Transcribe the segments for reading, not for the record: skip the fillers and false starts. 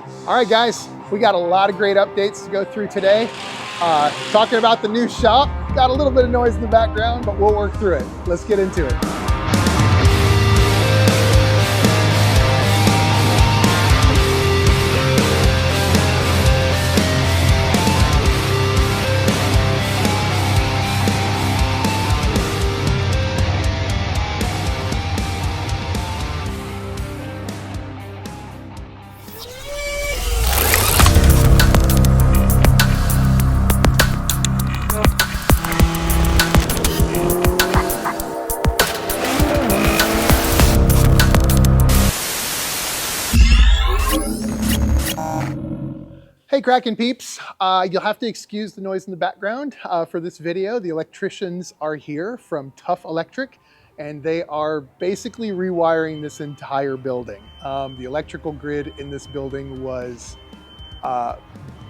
All right, guys, we got a lot of great updates to go through today. Talking about the new shop, got a little bit of noise in the background, but we'll work through it. Let's get into it. Hey Kraken peeps, you'll have to excuse the noise in the background for this video. The electricians are here from Tough Electric and they are basically rewiring this entire building. The electrical grid in this building was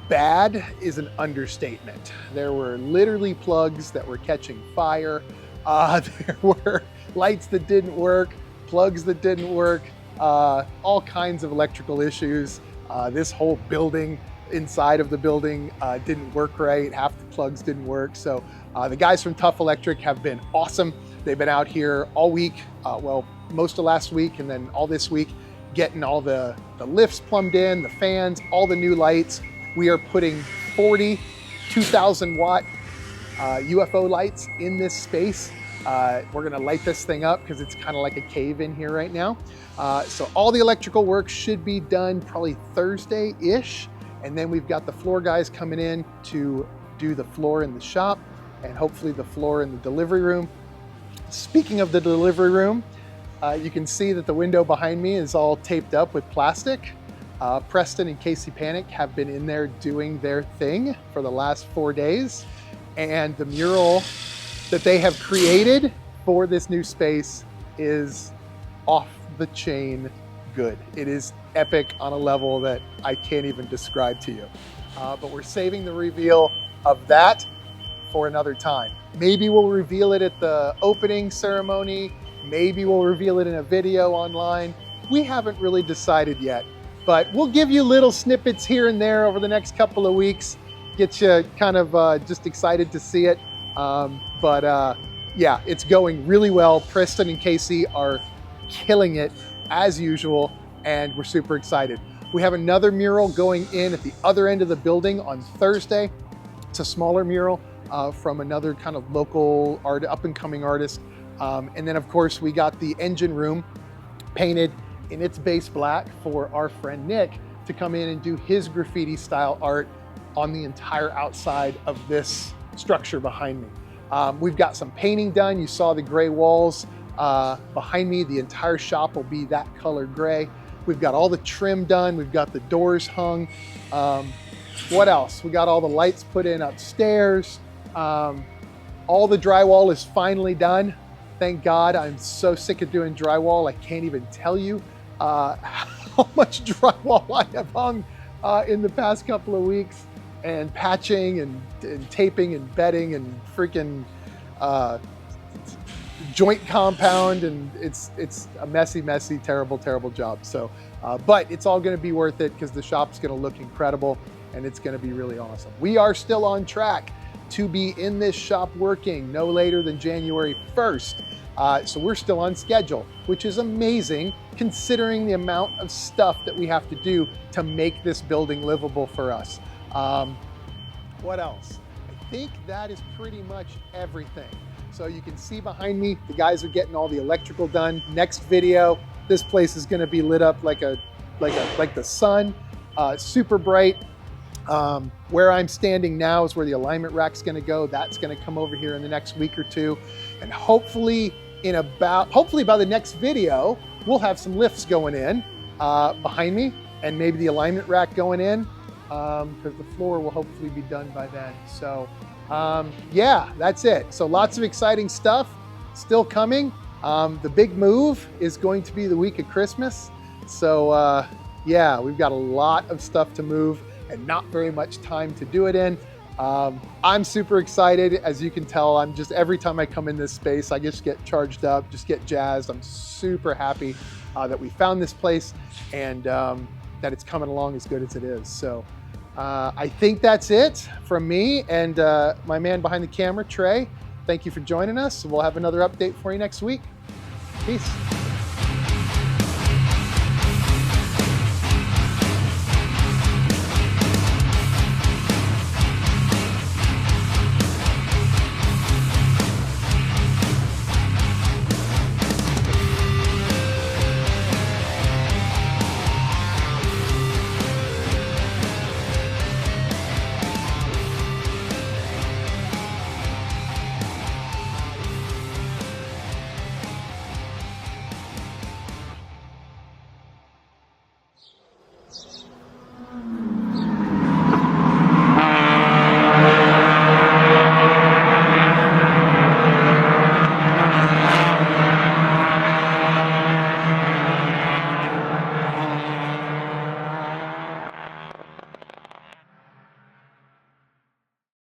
bad is an understatement. There were literally plugs that were catching fire. There were lights that didn't work, plugs that didn't work, all kinds of electrical issues. This whole building inside of the building didn't work right. Half the plugs didn't work. So the guys from Tough Electric have been awesome. They've been out here all week, well, most of last week and then all this week, getting all the lifts plumbed in, the fans, all the new lights. We are putting 40 2,000 watt UFO lights in this space. We're gonna light this thing up because it's kind of like a cave in here right now. So all the electrical work should be done probably Thursday-ish. And then we've got the floor guys coming in to do the floor in the shop and hopefully the floor in the delivery room. Speaking of the delivery room, you can see that the window behind me is all taped up with plastic. Preston and Casey Panic have been in there doing their thing for the last 4 days. And the mural that they have created for this new space is off the chain good. It is epic on a level that I can't even describe to you. But we're saving the reveal of that for another time. Maybe we'll reveal it at the opening ceremony. Maybe we'll reveal it in a video online. We haven't really decided yet, but we'll give you little snippets here and there over the next couple of weeks, get you kind of just excited to see it. Yeah, it's going really well. Preston and Casey are killing it as usual, and we're super excited. We have another mural going in at the other end of the building on Thursday. It's a smaller mural from another kind of local up and coming artist. And then of course we got the engine room painted in its base black for our friend Nick to come in and do his graffiti style art on the entire outside of this structure behind me. We've got some painting done. You saw the gray walls behind me. The entire shop will be that color gray. We've got all the trim done. We've got the doors hung. What else? We got all the lights put in upstairs. All the drywall is finally done. Thank God. I'm so sick of doing drywall. I can't even tell you how much drywall I have hung in the past couple of weeks, and patching and taping and bedding and freaking joint compound, and it's a messy, terrible job. So, but it's all gonna be worth it because the shop's gonna look incredible and it's gonna be really awesome. We are still on track to be in this shop working no later than January 1st. So we're still on schedule, which is amazing considering the amount of stuff that we have to do to make this building livable for us. What else? I think that is pretty much everything. So you can see behind me, the guys are getting all the electrical done. Next video, this place is gonna be lit up like the sun, super bright. Where I'm standing now is where the alignment rack's gonna go. That's gonna come over here in the next week or two. And hopefully by the next video, we'll have some lifts going in behind me and maybe the alignment rack going in because the floor will hopefully be done by then. So yeah, that's it. So lots of exciting stuff still coming. The big move is going to be the week of Christmas. So yeah, we've got a lot of stuff to move and not very much time to do it in. I'm super excited. As you can tell, I'm just, every time I come in this space, I just get charged up, just get jazzed. I'm super happy that we found this place and that it's coming along as good as it is. So I think that's it from me and my man behind the camera, Trey. Thank you for joining us. We'll have another update for you next week. Peace.